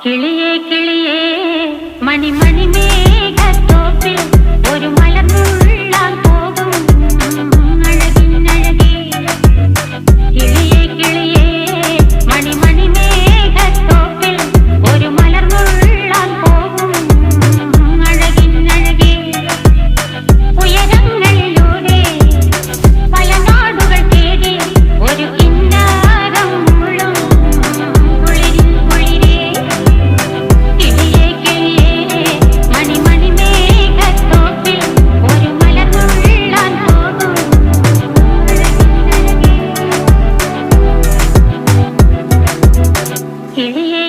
കിളിയേ കിളിയേ മണിമണി മേഘത്തോപ്പിൽ ഒരു മലർന്നുള്ളാൻ പോകും അഴകിനഴകേ. കിളിയേ കിളിയേ മണിമണി മേഘത്തോപ്പിൽ ഒരു മലർന്നുള്ളാൻ പോകും അഴകിനഴകേ. ഉയരങ്ങളിലൂടെ പല നാടുകൾ തേടി ഒരു കിന്നാരം മുഴും കുളിരിൽ കുളിരേ. കിളിയേ കിളിയേ മണിമണി മേഘത്തോപ്പിൽ ഒരു മലർന്നുള്ളാൻ പോകും അഴകിനഴകേ. കിളിയേ